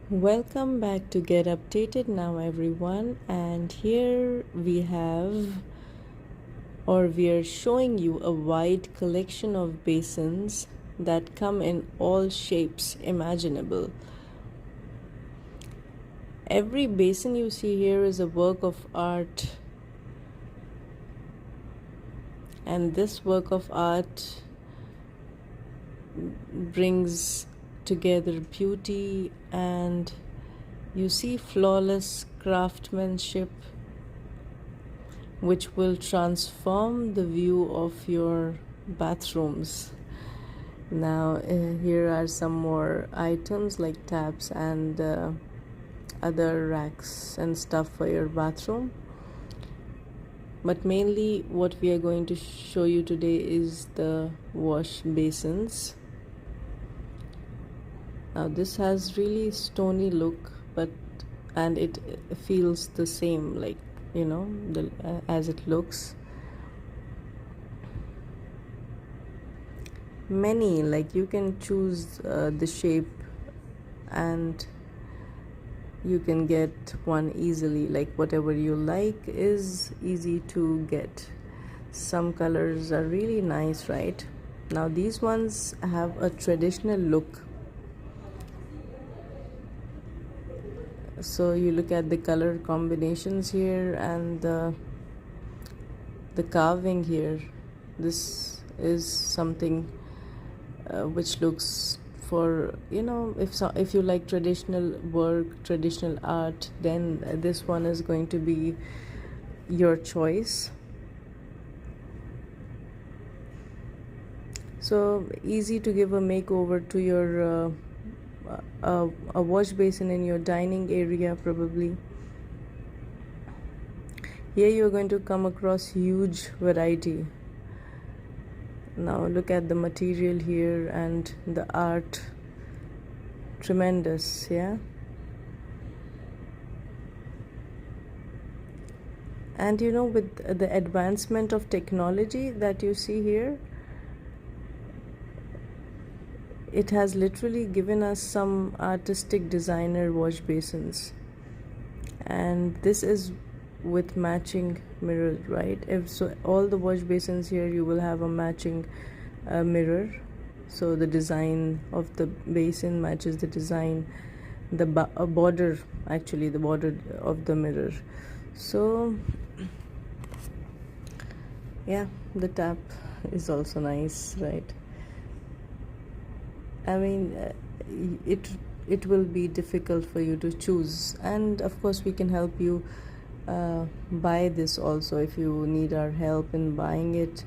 Welcome back to Get Updated Now, everyone. And here we are showing you a wide collection of basins that come in all shapes imaginable. Every basin you see here is a work of art, and this work of art brings together beauty, and you see flawless craftsmanship which will transform the view of your bathrooms. Now here are some more items like taps and other racks and stuff for your bathroom, but mainly what we are going to show you today is the wash basins. Now this has really stony look, and it feels the same, like as it looks. Many, like, you can choose the shape and you can get one easily, like whatever you like is easy to get. Some colors are really nice, right? Now these ones have a traditional look. So you look at the color combinations here and the carving here. This is something which looks for, if you like traditional work, traditional art, then this one is going to be your choice. So easy to give a makeover to your a wash basin in your dining area. Probably here you're going to come across huge variety. Now look at the material here and the art. Tremendous, yeah. And with the advancement of technology that you see here, it has literally given us some artistic designer wash basins. And this is with matching mirrors, right? So all the wash basins here, you will have a matching mirror. So the design of the basin matches the design, the border, actually the border of the mirror. So yeah, the tap is also nice, right? I mean, it will be difficult for you to choose, and of course we can help you buy this also. If you need our help in buying it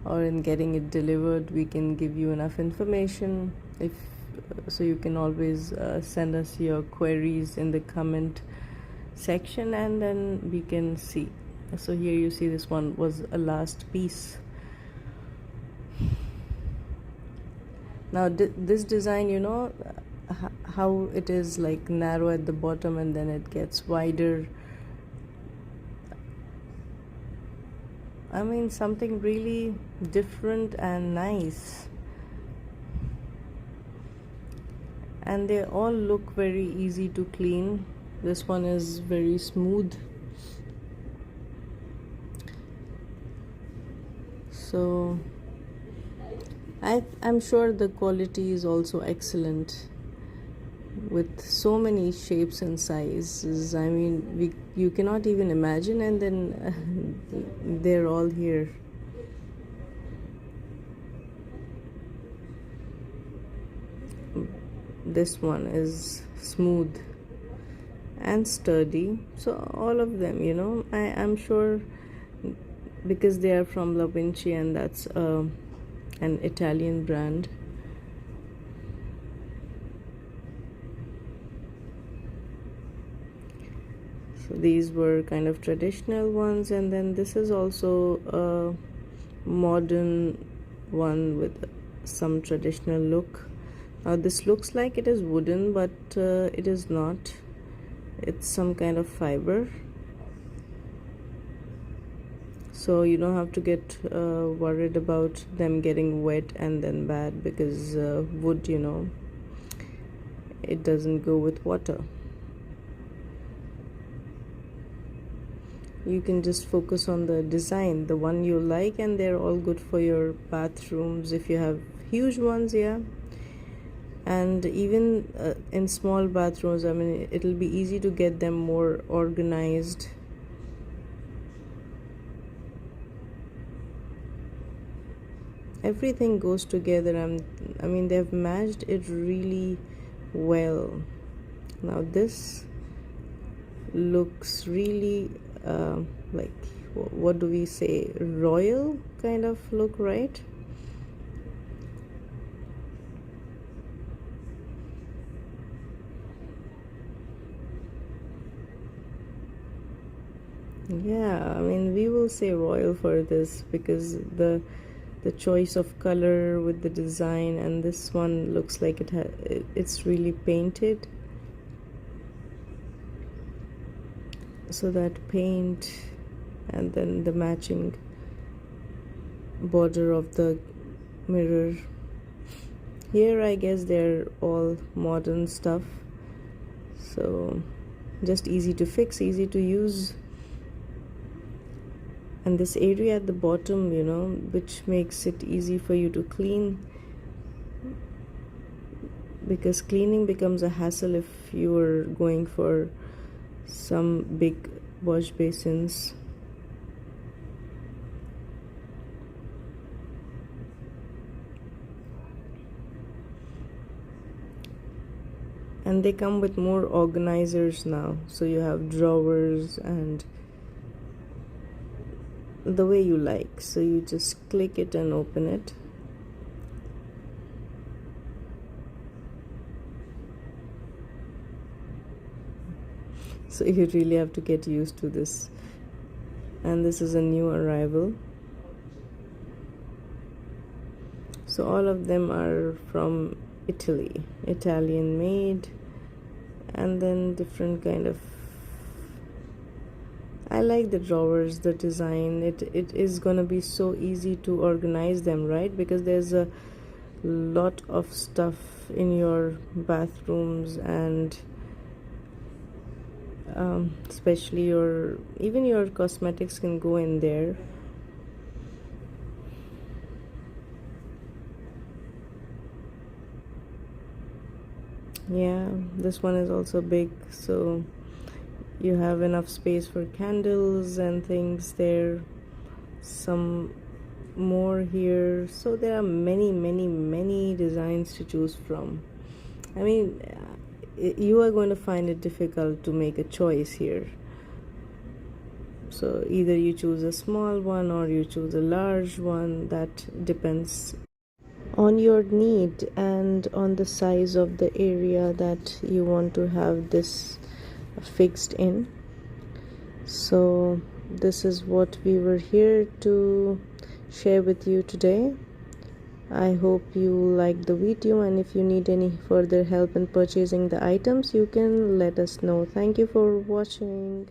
or in getting it delivered, we can give you enough information. So you can always send us your queries in the comment section, and then we can see. So here you see this one was a last piece. Now this design, how it is like narrow at the bottom and then it gets wider. I mean, something really different and nice. And they all look very easy to clean. This one is very smooth. So I'm sure the quality is also excellent, with so many shapes and sizes. I mean, you cannot even imagine, and then they're all here. This one is smooth and sturdy. So all of them, I'm sure, because they are from La Vinci, and that's an Italian brand. So these were kind of traditional ones, and then this is also a modern one with some traditional look. Now this looks like it is wooden, but it is not. It's some kind of fiber. So you don't have to get worried about them getting wet and then bad, because wood, it doesn't go with water. You can just focus on the design, the one you like, and they're all good for your bathrooms if you have huge ones. Yeah, and even in small bathrooms, I mean, it'll be easy to get them more organized. Everything goes together. I mean, they've matched it really well. Now this looks really like, what do we say, royal kind of look, right? Yeah, I mean, we will say royal for this because the choice of color with the design, and this one looks like it's really painted, so that paint and then the matching border of the mirror. Here I guess they're all modern stuff, so just easy to fix, easy to use. And this area at the bottom, you know, which makes it easy for you to clean, because cleaning becomes a hassle if you are going for some big wash basins. And they come with more organizers now, so you have drawers and the way you like, so you just click it and open it. So you really have to get used to this. And this is a new arrival, so all of them are from Italy, Italian made, and then different kind of, I like the drawers, the design. It is gonna be so easy to organize them, right? Because there's a lot of stuff in your bathrooms, and especially even your cosmetics can go in there. Yeah, this one is also big, so you have enough space for candles and things there. Some more here, so there are many designs to choose from. I mean, you are going to find it difficult to make a choice here, so either you choose a small one or you choose a large one. That depends on your need and on the size of the area that you want to have this fixed in. So this is what we were here to share with you today. I hope you liked the video, and if you need any further help in purchasing the items, you can let us know. Thank you for watching.